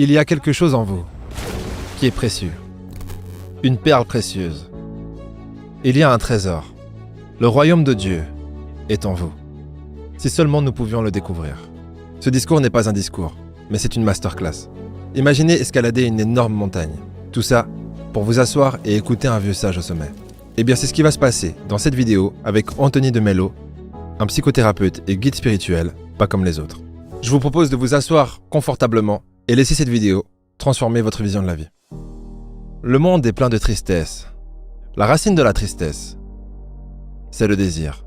Il y a quelque chose en vous qui est précieux. Une perle précieuse. Il y a un trésor. Le royaume de Dieu est en vous. Si seulement nous pouvions le découvrir. Ce discours n'est pas un discours, mais c'est une masterclass. Imaginez escalader une énorme montagne. Tout ça pour vous asseoir et écouter un vieux sage au sommet. Eh bien, c'est ce qui va se passer dans cette vidéo avec Anthony de Mello, un psychothérapeute et guide spirituel, pas comme les autres. Je vous propose de vous asseoir confortablement et laisser cette vidéo transformer votre vision de la vie. Le monde est plein de tristesse. La racine de la tristesse, c'est le désir.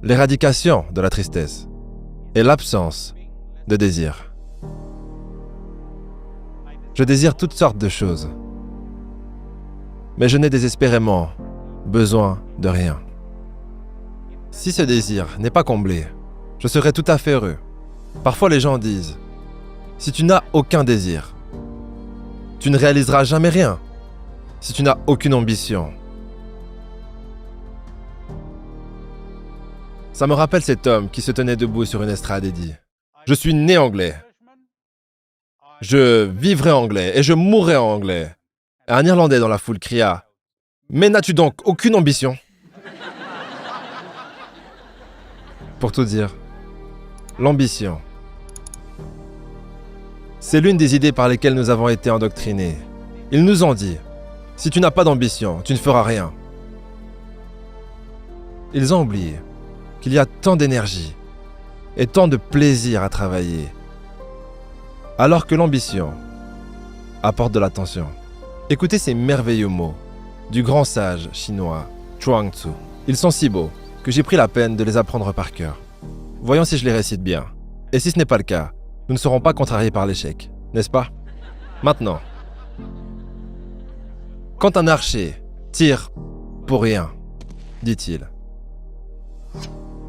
L'éradication de la tristesse est l'absence de désir. Je désire toutes sortes de choses, mais je n'ai désespérément besoin de rien. Si ce désir n'est pas comblé, je serai tout à fait heureux. Parfois les gens disent, si tu n'as aucun désir, tu ne réaliseras jamais rien. Si tu n'as aucune ambition. Ça me rappelle cet homme qui se tenait debout sur une estrade et dit « Je suis né anglais. Je vivrai anglais et je mourrai anglais. » Et un Irlandais dans la foule cria « Mais n'as-tu donc aucune ambition ?» Pour tout dire, l'ambition, c'est l'une des idées par lesquelles nous avons été endoctrinés. Ils nous ont dit « Si tu n'as pas d'ambition, tu ne feras rien. » Ils ont oublié qu'il y a tant d'énergie et tant de plaisir à travailler, alors que l'ambition apporte de l'attention. Écoutez ces merveilleux mots du grand sage chinois Chuang-Tzu. Ils sont si beaux que j'ai pris la peine de les apprendre par cœur. Voyons si je les récite bien. Et si ce n'est pas le cas, nous ne serons pas contrariés par l'échec, n'est-ce pas? Maintenant, quand un archer tire pour rien, dit-il,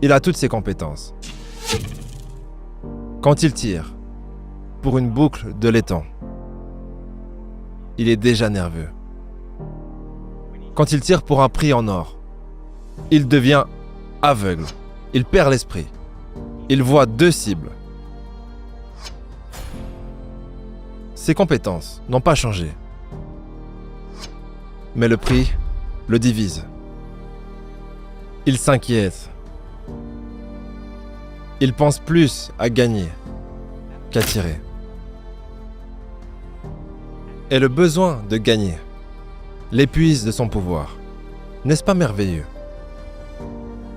il a toutes ses compétences. Quand il tire pour une boucle de laiton, il est déjà nerveux. Quand il tire pour un prix en or, il devient aveugle. Il perd l'esprit. Il voit deux cibles. Ses compétences n'ont pas changé. Mais le prix le divise. Il s'inquiète. Il pense plus à gagner qu'à tirer. Et le besoin de gagner l'épuise de son pouvoir. N'est-ce pas merveilleux?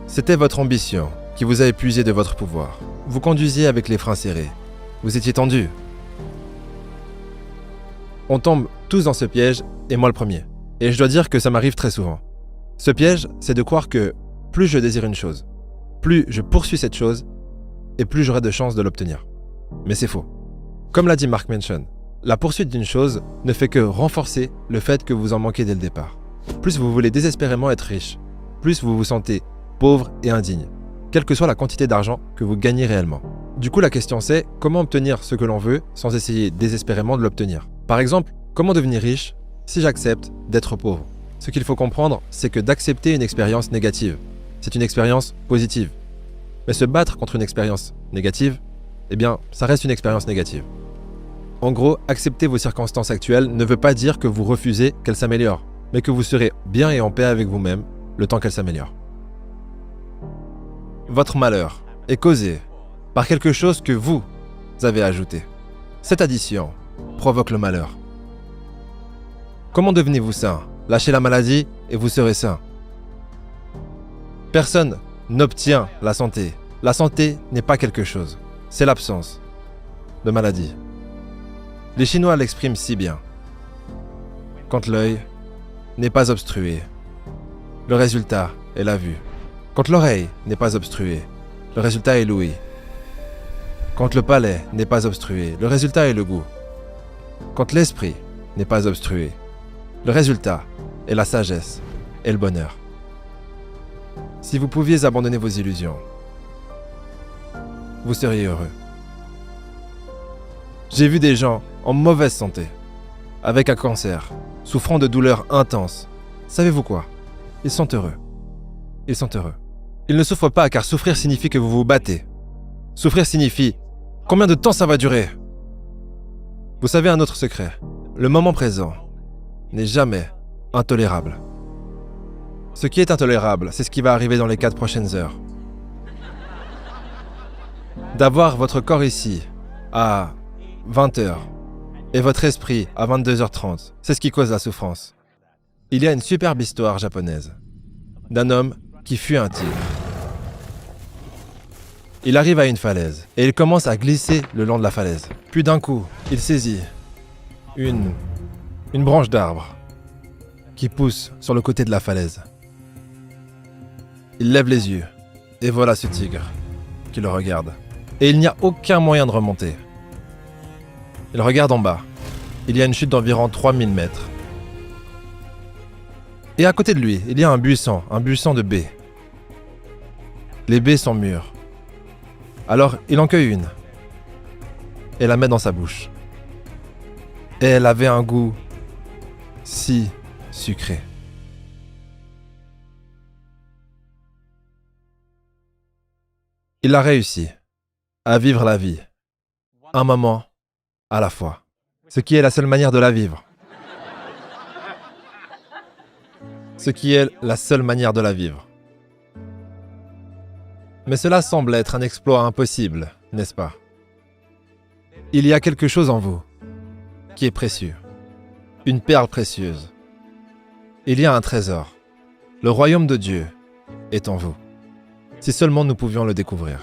C'était votre ambition qui vous a épuisé de votre pouvoir. Vous conduisiez avec les freins serrés. Vous étiez tendu. On tombe tous dans ce piège, et moi le premier. Et je dois dire que ça m'arrive très souvent. Ce piège, c'est de croire que plus je désire une chose, plus je poursuis cette chose, et plus j'aurai de chances de l'obtenir. Mais c'est faux. Comme l'a dit Mark Manson, la poursuite d'une chose ne fait que renforcer le fait que vous en manquez dès le départ. Plus vous voulez désespérément être riche, plus vous vous sentez pauvre et indigne, quelle que soit la quantité d'argent que vous gagnez réellement. Du coup, la question c'est comment obtenir ce que l'on veut sans essayer désespérément de l'obtenir. Par exemple, comment devenir riche si j'accepte d'être pauvre? Ce qu'il faut comprendre, c'est que d'accepter une expérience négative, c'est une expérience positive. Mais se battre contre une expérience négative, eh bien, ça reste une expérience négative. En gros, accepter vos circonstances actuelles ne veut pas dire que vous refusez qu'elles s'améliorent, mais que vous serez bien et en paix avec vous-même le temps qu'elles s'améliorent. Votre malheur est causé par quelque chose que vous avez ajouté. Cette addition provoque le malheur. Comment devenez-vous sain? Lâchez la maladie et vous serez sain. Personne n'obtient la santé. La santé n'est pas quelque chose, c'est l'absence de maladie. Les Chinois l'expriment si bien. Quand l'œil n'est pas obstrué, le résultat est la vue. Quand l'oreille n'est pas obstruée, le résultat est l'ouïe. Quand le palais n'est pas obstrué, le résultat est le goût. Quand l'esprit n'est pas obstrué, le résultat est la sagesse et le bonheur. Si vous pouviez abandonner vos illusions, vous seriez heureux. J'ai vu des gens en mauvaise santé, avec un cancer, souffrant de douleurs intenses. Savez-vous quoi? Ils sont heureux. Ils ne souffrent pas car souffrir signifie que vous vous battez. Souffrir signifie Combien de temps ça va durer? Vous savez un autre secret. Le moment présent n'est jamais intolérable. Ce qui est intolérable, c'est ce qui va arriver dans les 4 prochaines heures. D'avoir votre corps ici à 20h et votre esprit à 22h30, c'est ce qui cause la souffrance. Il y a une superbe histoire japonaise d'un homme qui fuit un tigre. Il arrive à une falaise et il commence à glisser le long de la falaise. Puis d'un coup, il saisit une branche d'arbre qui pousse sur le côté de la falaise. Il lève les yeux et voilà ce tigre qui le regarde. Et il n'y a aucun moyen de remonter. Il regarde en bas. Il y a une chute d'environ 3000 mètres. Et à côté de lui, il y a un buisson de baies. Les baies sont mûres. Alors, il en cueille une et la met dans sa bouche. Et elle avait un goût si sucré. Il a réussi à vivre la vie, un moment à la fois, ce qui est la seule manière de la vivre. Ce qui est la seule manière de la vivre. Mais cela semble être un exploit impossible, n'est-ce pas? Il y a quelque chose en vous qui est précieux, une perle précieuse. Il y a un trésor. Le royaume de Dieu est en vous. Si seulement nous pouvions le découvrir.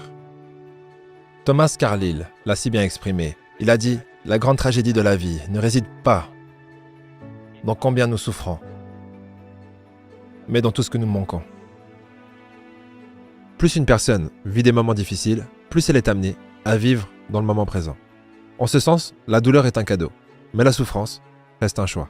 Thomas Carlyle l'a si bien exprimé. Il a dit « La grande tragédie de la vie ne réside pas dans combien nous souffrons, mais dans tout ce que nous manquons. » Plus une personne vit des moments difficiles, plus elle est amenée à vivre dans le moment présent. En ce sens, la douleur est un cadeau, mais la souffrance reste un choix.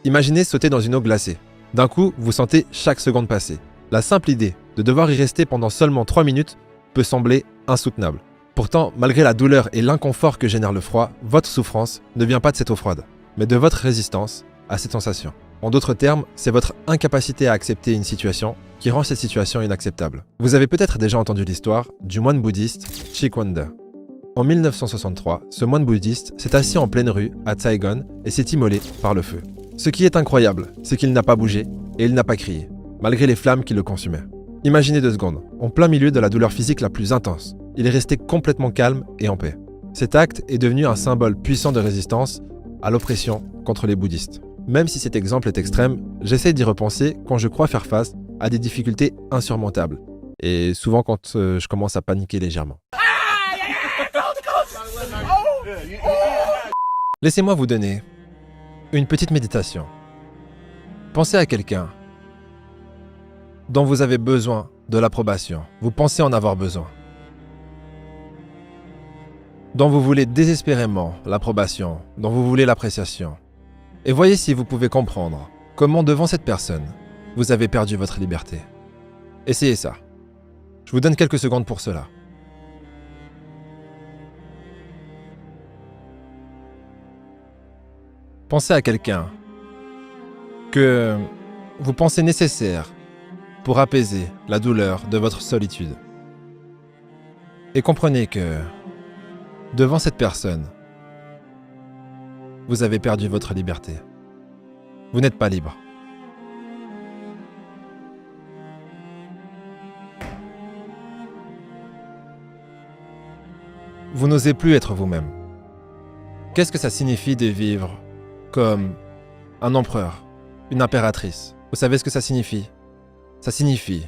Imaginez sauter dans une eau glacée. D'un coup, vous sentez chaque seconde passer. La simple idée de devoir y rester pendant seulement 3 minutes peut sembler insoutenable. Pourtant, malgré la douleur et l'inconfort que génère le froid, votre souffrance ne vient pas de cette eau froide, mais de votre résistance à cette sensation. En d'autres termes, c'est votre incapacité à accepter une situation qui rend cette situation inacceptable. Vous avez peut-être déjà entendu l'histoire du moine bouddhiste Shikwanda. En 1963, ce moine bouddhiste s'est assis en pleine rue à Saigon et s'est immolé par le feu. Ce qui est incroyable, c'est qu'il n'a pas bougé et il n'a pas crié, malgré les flammes qui le consumaient. Imaginez 2 secondes, en plein milieu de la douleur physique la plus intense. Il est resté complètement calme et en paix. Cet acte est devenu un symbole puissant de résistance à l'oppression contre les bouddhistes. Même si cet exemple est extrême, j'essaie d'y repenser quand je crois faire face à des difficultés insurmontables. Et souvent quand je commence à paniquer légèrement. Laissez-moi vous donner une petite méditation. Pensez à quelqu'un dont vous avez besoin de l'approbation. Vous pensez en avoir besoin. Dont vous voulez désespérément l'approbation, dont vous voulez l'appréciation. Et voyez si vous pouvez comprendre comment devant cette personne, vous avez perdu votre liberté. Essayez ça. Je vous donne quelques secondes pour cela. Pensez à quelqu'un que vous pensez nécessaire pour apaiser la douleur de votre solitude. Et comprenez que devant cette personne, vous avez perdu votre liberté. Vous n'êtes pas libre. Vous n'osez plus être vous-même. Qu'est-ce que ça signifie de vivre comme un empereur, une impératrice? Vous savez ce que ça signifie? Ça signifie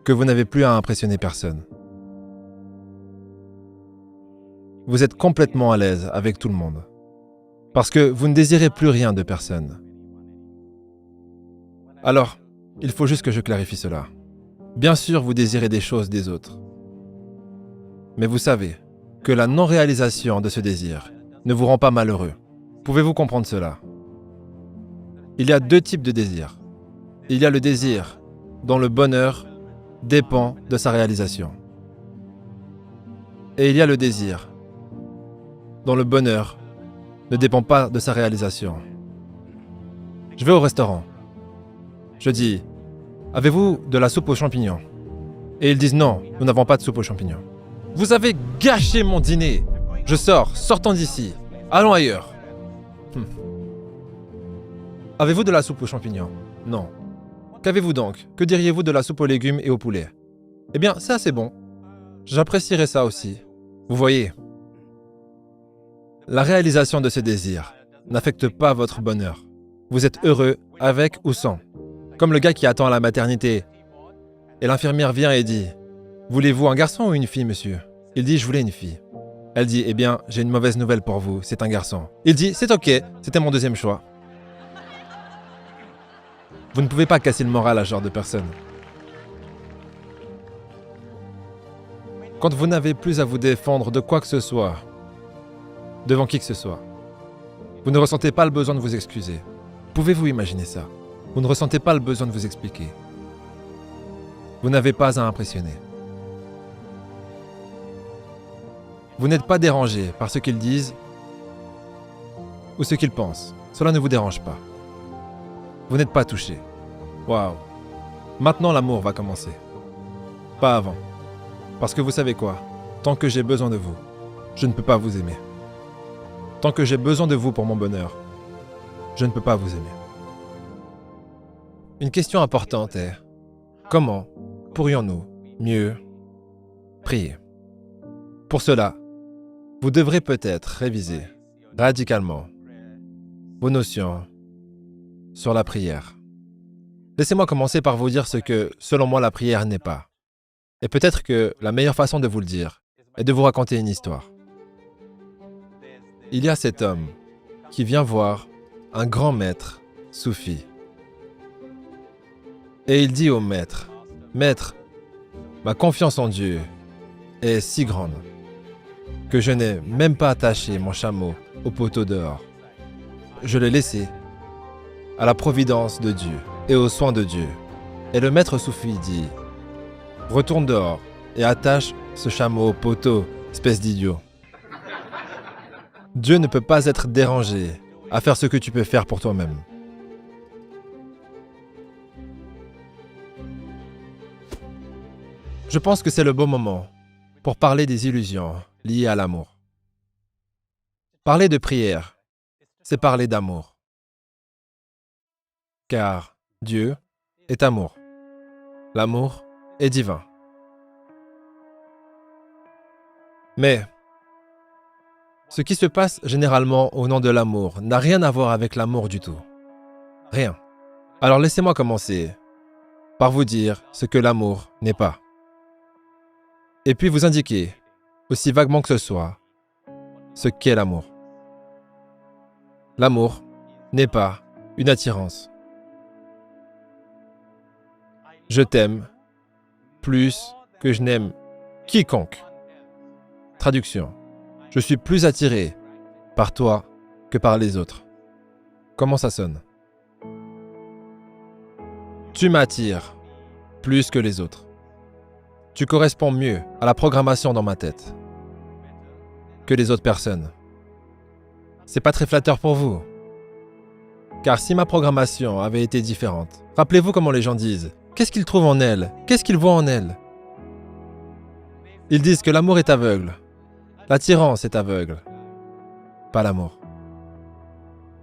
que vous n'avez plus à impressionner personne. Vous êtes complètement à l'aise avec tout le monde. Parce que vous ne désirez plus rien de personne. Alors, il faut juste que je clarifie cela. Bien sûr, vous désirez des choses des autres. Mais vous savez que la non-réalisation de ce désir ne vous rend pas malheureux. Pouvez-vous comprendre cela? Il y a 2 types de désirs. Il y a le désir dont le bonheur dépend de sa réalisation. Et il y a le désir dont le bonheur ne dépend pas de sa réalisation. Je vais au restaurant. Je dis « Avez-vous de la soupe aux champignons ?» Et ils disent « Non, nous n'avons pas de soupe aux champignons. » Vous avez gâché mon dîner. Je sors, sortons d'ici. Allons ailleurs. Avez-vous de la soupe aux champignons? Non. Qu'avez-vous donc? Que diriez-vous de la soupe aux légumes et au poulet? Eh bien, c'est assez bon. J'apprécierais ça aussi. Vous voyez, la réalisation de ce désir n'affecte pas votre bonheur. Vous êtes heureux avec ou sans. Comme le gars qui attend à la maternité. Et l'infirmière vient et dit « Voulez-vous un garçon ou une fille, monsieur ?» Il dit « Je voulais une fille. » Elle dit « Eh bien, j'ai une mauvaise nouvelle pour vous, c'est un garçon. » Il dit « C'est ok, c'était mon deuxième choix. » Vous ne pouvez pas casser le moral à ce genre de personne. Quand vous n'avez plus à vous défendre de quoi que ce soit, devant qui que ce soit, vous ne ressentez pas le besoin de vous excuser. Pouvez-vous imaginer ça? Vous ne ressentez pas le besoin de vous expliquer. Vous n'avez pas à impressionner. Vous n'êtes pas dérangé par ce qu'ils disent ou ce qu'ils pensent. Cela ne vous dérange pas. Vous n'êtes pas touché. Waouh. Maintenant l'amour va commencer. Pas avant. Parce que vous savez quoi? Tant que j'ai besoin de vous, je ne peux pas vous aimer. Tant que j'ai besoin de vous pour mon bonheur, je ne peux pas vous aimer. Une question importante est: comment pourrions-nous mieux prier? Pour cela, vous devrez peut-être réviser radicalement vos notions sur la prière. Laissez-moi commencer par vous dire ce que, selon moi, la prière n'est pas. Et peut-être que la meilleure façon de vous le dire est de vous raconter une histoire. Il y a cet homme qui vient voir un grand maître soufi. Et il dit au maître: « Maître, ma confiance en Dieu est si grande que je n'ai même pas attaché mon chameau au poteau dehors. Je l'ai laissé à la providence de Dieu et aux soins de Dieu. » Et le maître soufi dit: « Retourne dehors et attache ce chameau au poteau, espèce d'idiot. Dieu ne peut pas être dérangé à faire ce que tu peux faire pour toi-même. » Je pense que c'est le bon moment pour parler des illusions liées à l'amour. Parler de prière, c'est parler d'amour. Car Dieu est amour. L'amour est divin. Mais ce qui se passe généralement au nom de l'amour n'a rien à voir avec l'amour du tout. Rien. Alors laissez-moi commencer par vous dire ce que l'amour n'est pas. Et puis vous indiquer, aussi vaguement que ce soit, ce qu'est l'amour. L'amour n'est pas une attirance. Je t'aime plus que je n'aime quiconque. Traduction. Je suis plus attiré par toi que par les autres. Comment ça sonne? Tu m'attires plus que les autres. Tu corresponds mieux à la programmation dans ma tête que les autres personnes. C'est pas très flatteur pour vous. Car si ma programmation avait été différente, rappelez-vous comment les gens disent: qu'est-ce qu'ils trouvent en elle? Qu'est-ce qu'ils voient en elle? Ils disent que l'amour est aveugle. L'attirance est aveugle. Pas l'amour.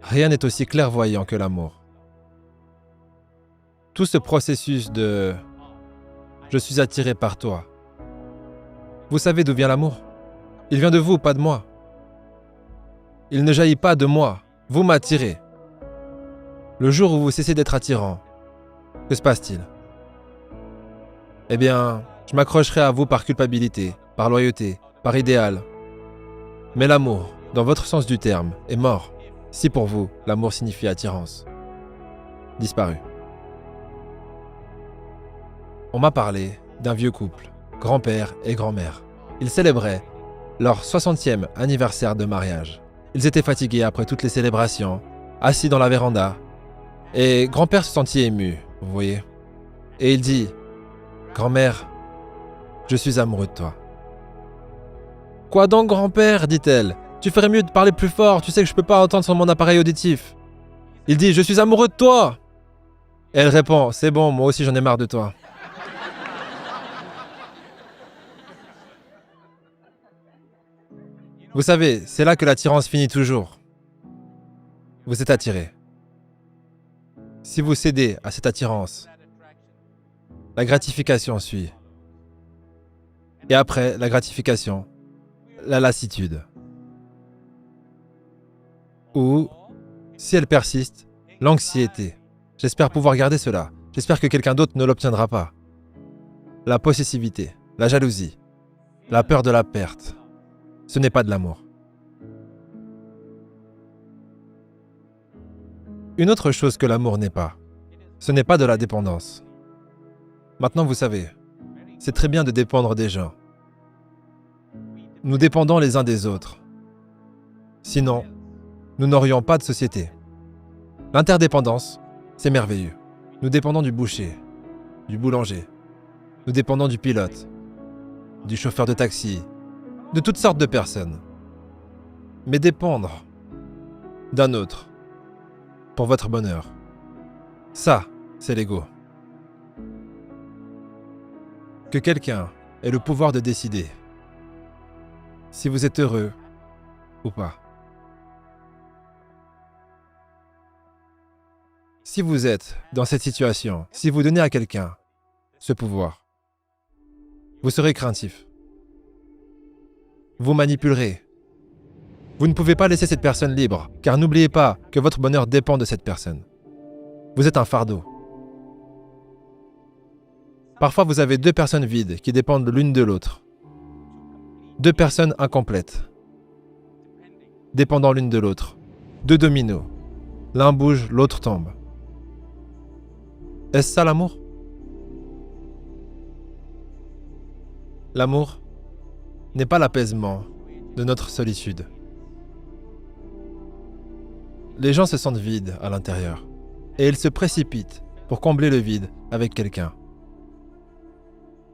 Rien n'est aussi clairvoyant que l'amour. Tout ce processus de « je suis attiré par toi ». Vous savez d'où vient l'amour? Il vient de vous, pas de moi. Il ne jaillit pas de moi. Vous m'attirez. Le jour où vous cessez d'être attirant, que se passe-t-il? Eh bien, je m'accrocherai à vous par culpabilité, par loyauté, par idéal. Mais l'amour, dans votre sens du terme, est mort. Si pour vous, l'amour signifie attirance. Disparu. On m'a parlé d'un vieux couple, grand-père et grand-mère. Ils célébraient leur 60e anniversaire de mariage. Ils étaient fatigués après toutes les célébrations, assis dans la véranda. Et grand-père se sentit ému, vous voyez. Et il dit: « Grand-mère, je suis amoureux de toi. » « Quoi donc, grand-père ?» dit-elle. « Tu ferais mieux de parler plus fort, tu sais que je peux pas entendre sur mon appareil auditif. » Il dit: « Je suis amoureux de toi !» Et elle répond: « C'est bon, moi aussi j'en ai marre de toi. » Vous savez, c'est là que l'attirance finit toujours. Vous êtes attiré. Si vous cédez à cette attirance, la gratification suit. Et après la gratification, la lassitude. Ou, si elle persiste, l'anxiété. J'espère pouvoir garder cela. J'espère que quelqu'un d'autre ne l'obtiendra pas. La possessivité, la jalousie, la peur de la perte. Ce n'est pas de l'amour. Une autre chose que l'amour n'est pas, ce n'est pas de la dépendance. Maintenant, vous savez, c'est très bien de dépendre des gens. Nous dépendons les uns des autres. Sinon, nous n'aurions pas de société. L'interdépendance, c'est merveilleux. Nous dépendons du boucher, du boulanger. Nous dépendons du pilote, du chauffeur de taxi, de toutes sortes de personnes. Mais dépendre d'un autre pour votre bonheur, ça, c'est l'ego. Que quelqu'un ait le pouvoir de décider si vous êtes heureux ou pas. Si vous êtes dans cette situation, si vous donnez à quelqu'un ce pouvoir, vous serez craintif. Vous manipulerez. Vous ne pouvez pas laisser cette personne libre, car n'oubliez pas que votre bonheur dépend de cette personne. Vous êtes un fardeau. Parfois, vous avez deux personnes vides qui dépendent l'une de l'autre. Deux personnes incomplètes, dépendant l'une de l'autre. Deux dominos. L'un bouge, l'autre tombe. Est-ce ça l'amour? L'amour n'est pas l'apaisement de notre solitude. Les gens se sentent vides à l'intérieur et ils se précipitent pour combler le vide avec quelqu'un.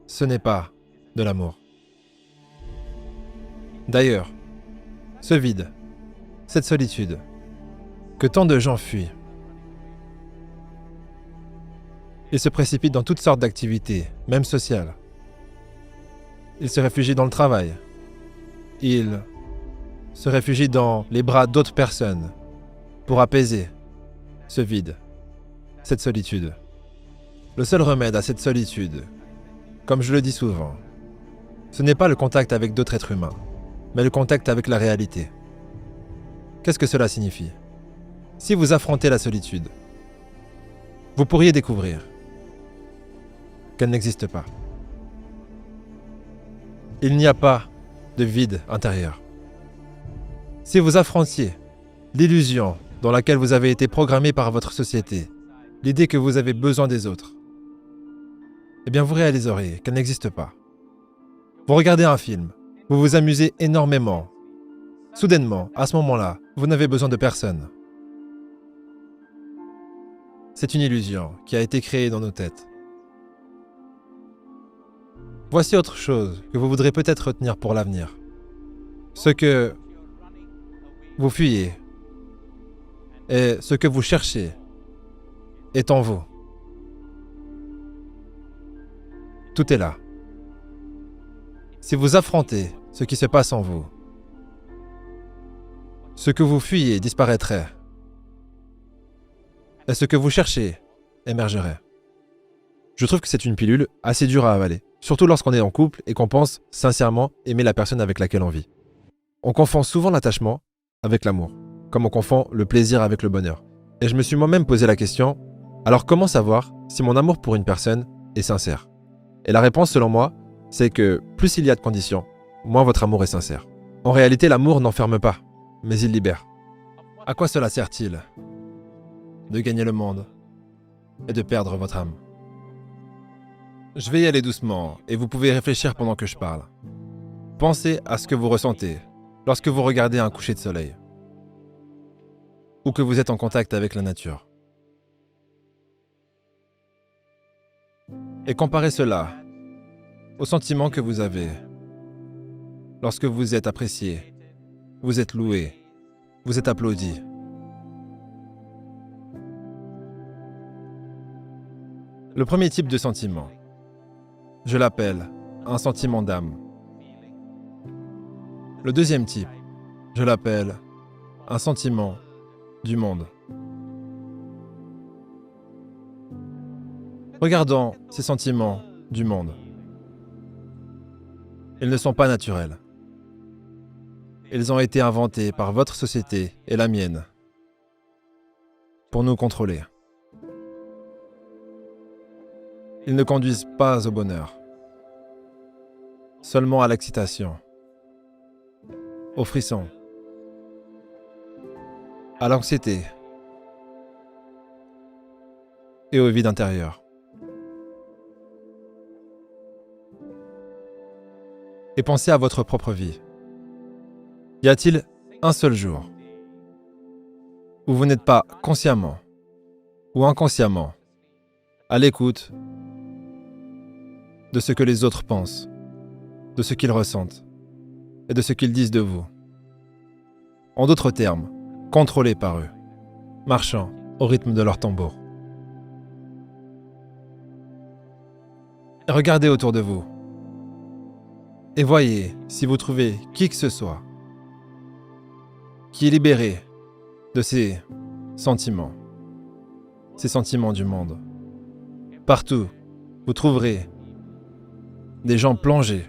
Ce n'est pas de l'amour. D'ailleurs, ce vide, cette solitude, que tant de gens fuient, ils se précipitent dans toutes sortes d'activités, même sociales. Ils se réfugient dans le travail. Ils se réfugient dans les bras d'autres personnes pour apaiser ce vide, cette solitude. Le seul remède à cette solitude, comme je le dis souvent, ce n'est pas le contact avec d'autres êtres humains, mais le contact avec la réalité. Qu'est-ce que cela signifie? Si vous affrontez la solitude, vous pourriez découvrir qu'elle n'existe pas. Il n'y a pas de vide intérieur. Si vous affrontiez l'illusion dans laquelle vous avez été programmé par votre société, l'idée que vous avez besoin des autres, eh bien vous réaliserez qu'elle n'existe pas. Vous regardez un film, vous vous amusez énormément. Soudainement, à ce moment-là, vous n'avez besoin de personne. C'est une illusion qui a été créée dans nos têtes. Voici autre chose que vous voudrez peut-être retenir pour l'avenir. Ce que vous fuyez et ce que vous cherchez est en vous. Tout est là. Si vous affrontez ce qui se passe en vous, ce que vous fuyez disparaîtrait et ce que vous cherchez émergerait. Je trouve que c'est une pilule assez dure à avaler, surtout lorsqu'on est en couple et qu'on pense sincèrement aimer la personne avec laquelle on vit. On confond souvent l'attachement avec l'amour, comme on confond le plaisir avec le bonheur. Et je me suis moi-même posé la question, alors comment savoir si mon amour pour une personne est sincère? Et la réponse, selon moi, c'est que plus il y a de conditions, moins votre amour est sincère. En réalité, l'amour n'enferme pas, mais il libère. À quoi cela sert-il de gagner le monde et de perdre votre âme? Je vais y aller doucement et vous pouvez réfléchir pendant que je parle. Pensez à ce que vous ressentez lorsque vous regardez un coucher de soleil ou que vous êtes en contact avec la nature. Et comparez cela au sentiment que vous avez lorsque vous êtes apprécié, vous êtes loué, vous êtes applaudi. Le premier type de sentiment, je l'appelle un sentiment d'âme. Le deuxième type, Je l'appelle un sentiment du monde. Regardons ces sentiments du monde. Ils ne sont pas naturels. Ils ont été inventés par votre société et la mienne pour nous contrôler. Ils ne conduisent pas au bonheur, seulement à l'excitation, au frisson, à l'anxiété et au vide intérieur. Et pensez à votre propre vie. Y a-t-il un seul jour où vous n'êtes pas consciemment ou inconsciemment à l'écoute de ce que les autres pensent, de ce qu'ils ressentent et de ce qu'ils disent de vous? En d'autres termes, contrôlés par eux, marchant au rythme de leur tambour. Regardez autour de vous et voyez si vous trouvez qui que ce soit qui est libéré de ces sentiments du monde. Partout, vous trouverez des gens plongés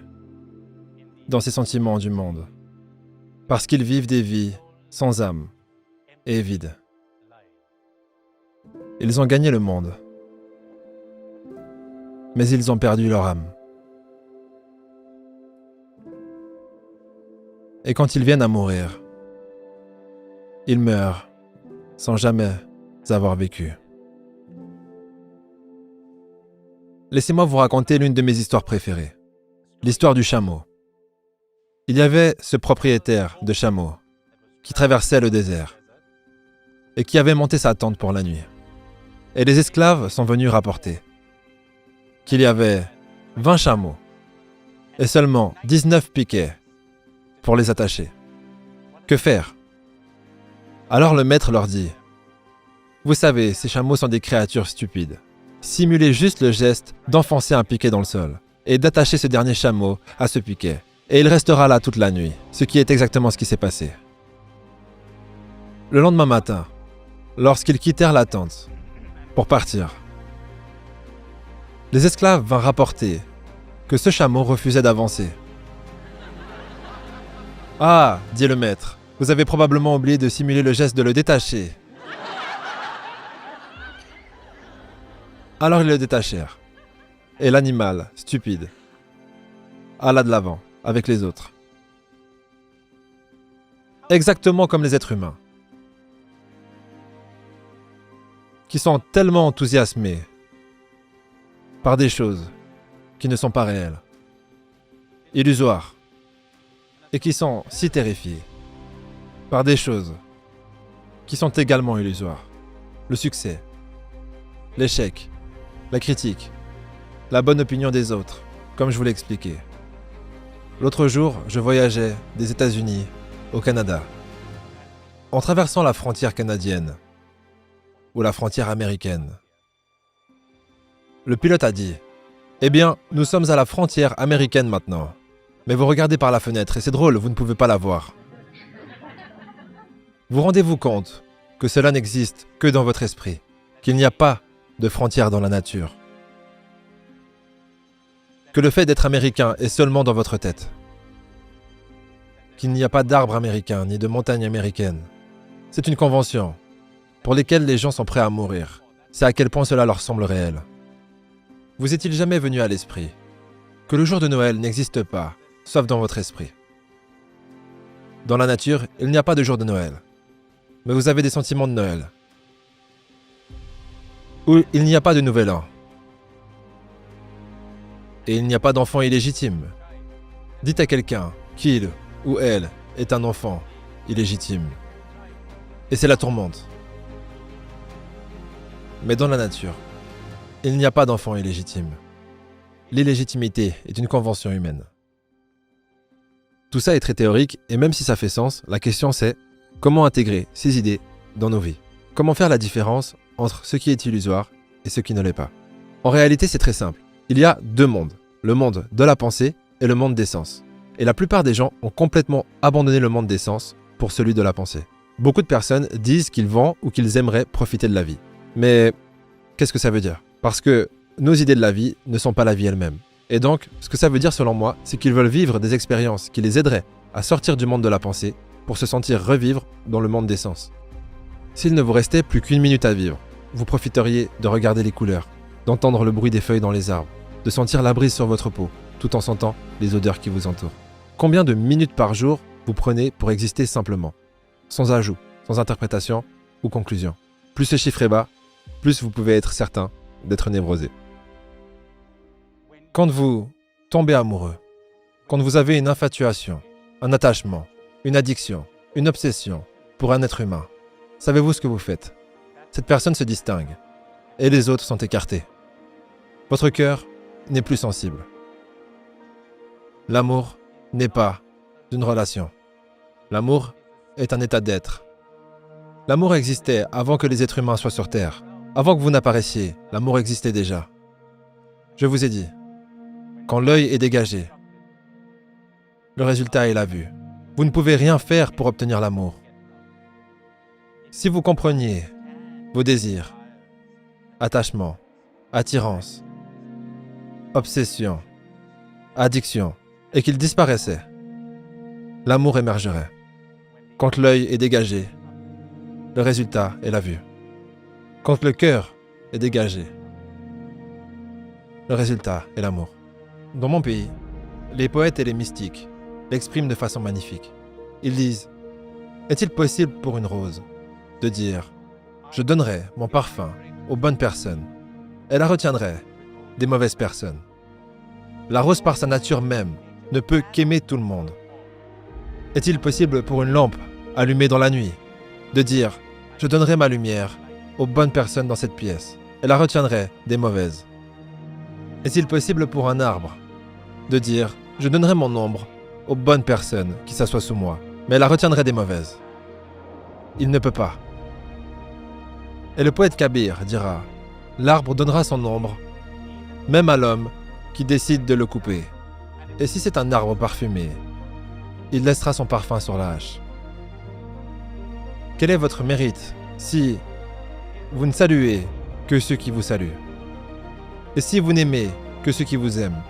dans ces sentiments du monde, parce qu'ils vivent des vies sans âme et vides. Ils ont gagné le monde, mais ils ont perdu leur âme. Et quand ils viennent à mourir, ils meurent sans jamais avoir vécu. Laissez-moi vous raconter l'une de mes histoires préférées, l'histoire du chameau. Il y avait ce propriétaire de chameau qui traversait le désert et qui avait monté sa tente pour la nuit. Et les esclaves sont venus rapporter qu'il y avait 20 chameaux et seulement 19 piquets pour les attacher. Que faire? Alors le maître leur dit: « Vous savez, ces chameaux sont des créatures stupides. Simulez juste le geste d'enfoncer un piquet dans le sol et d'attacher ce dernier chameau à ce piquet. Et il restera là toute la nuit, ce qui est exactement ce qui s'est passé. » Le lendemain matin, lorsqu'ils quittèrent la tente pour partir, les esclaves vinrent rapporter que ce chameau refusait d'avancer. « Ah, dit le maître, vous avez probablement oublié de simuler le geste de le détacher. » Alors ils le détachèrent, et l'animal, stupide, alla de l'avant avec les autres. Exactement comme les êtres humains, qui sont tellement enthousiasmés par des choses qui ne sont pas réelles, illusoires, et qui sont si terrifiés par des choses qui sont également illusoires. Le succès, l'échec, la critique, la bonne opinion des autres, comme je vous l'ai expliqué. L'autre jour, je voyageais des États-Unis au Canada. En traversant la frontière canadienne ou la frontière américaine, le pilote a dit: « Eh bien, nous sommes à la frontière américaine maintenant. Mais vous regardez par la fenêtre et c'est drôle, vous ne pouvez pas la voir. Vous rendez-vous compte que cela n'existe que dans votre esprit, qu'il n'y a pas de frontières dans la nature, que le fait d'être américain est seulement dans votre tête, qu'il n'y a pas d'arbres américains ni de montagnes américaines. C'est une convention pour lesquelles les gens sont prêts à mourir. C'est à quel point cela leur semble réel. Vous est-il jamais venu à l'esprit que le jour de Noël n'existe pas, sauf dans votre esprit? Dans la nature, il n'y a pas de jour de Noël, mais vous avez des sentiments de Noël. Où il n'y a pas de nouvel an. Et il n'y a pas d'enfant illégitime. Dites à quelqu'un qu'il ou elle est un enfant illégitime. Et c'est la tourmente. Mais dans la nature, il n'y a pas d'enfant illégitime. L'illégitimité est une convention humaine. Tout ça est très théorique et même si ça fait sens, la question c'est comment intégrer ces idées dans nos vies. Comment faire la différence entre ce qui est illusoire et ce qui ne l'est pas. En réalité, c'est très simple. Il y a deux mondes, le monde de la pensée et le monde des sens. Et la plupart des gens ont complètement abandonné le monde des sens pour celui de la pensée. Beaucoup de personnes disent qu'ils vont ou qu'ils aimeraient profiter de la vie. Mais qu'est-ce que ça veut dire? Parce que nos idées de la vie ne sont pas la vie elle-même. Et donc, ce que ça veut dire selon moi, c'est qu'ils veulent vivre des expériences qui les aideraient à sortir du monde de la pensée pour se sentir revivre dans le monde des sens. S'il ne vous restait plus qu'une minute à vivre, vous profiteriez de regarder les couleurs, d'entendre le bruit des feuilles dans les arbres, de sentir la brise sur votre peau, tout en sentant les odeurs qui vous entourent. Combien de minutes par jour vous prenez pour exister simplement, sans ajout, sans interprétation ou conclusion? Plus ce chiffre est bas, plus vous pouvez être certain d'être névrosé. Quand vous tombez amoureux, quand vous avez une infatuation, un attachement, une addiction, une obsession pour un être humain, savez-vous ce que vous faites? Cette personne se distingue et les autres sont écartés. Votre cœur n'est plus sensible. L'amour n'est pas une relation. L'amour est un état d'être. L'amour existait avant que les êtres humains soient sur Terre. Avant que vous n'apparaissiez, l'amour existait déjà. Je vous ai dit, quand l'œil est dégagé, le résultat est la vue. Vous ne pouvez rien faire pour obtenir l'amour. Si vous compreniez vos désirs, attachement, attirance, obsession, addiction, et qu'ils disparaissaient, l'amour émergerait. Quand l'œil est dégagé, le résultat est la vue. Quand le cœur est dégagé, le résultat est l'amour. Dans mon pays, les poètes et les mystiques l'expriment de façon magnifique. Ils disent « Est-il possible pour une rose de dire « Je donnerai mon parfum aux bonnes personnes et la retiendrai des mauvaises personnes ». La rose par sa nature même ne peut qu'aimer tout le monde. Est-il possible pour une lampe allumée dans la nuit de dire « Je donnerai ma lumière aux bonnes personnes dans cette pièce et la retiendrai des mauvaises ». Est-il possible pour un arbre de dire « Je donnerai mon ombre aux bonnes personnes qui s'assoient sous moi, mais la retiendrai des mauvaises ». Il ne peut pas. Et le poète Kabir dira « L'arbre donnera son ombre, même à l'homme qui décide de le couper. Et si c'est un arbre parfumé, il laissera son parfum sur la hache. » Quel est votre mérite si vous ne saluez que ceux qui vous saluent? Et si vous n'aimez que ceux qui vous aiment?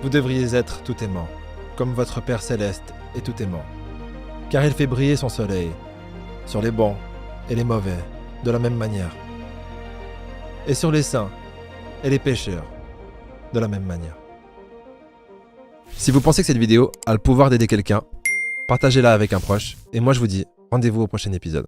Vous devriez être tout aimant, comme votre Père Céleste est tout aimant, car il fait briller son soleil sur les bons et les mauvais de la même manière, et sur les saints et les pécheurs de la même manière. Si vous pensez que cette vidéo a le pouvoir d'aider quelqu'un, partagez-la avec un proche, et moi je vous dis rendez-vous au prochain épisode.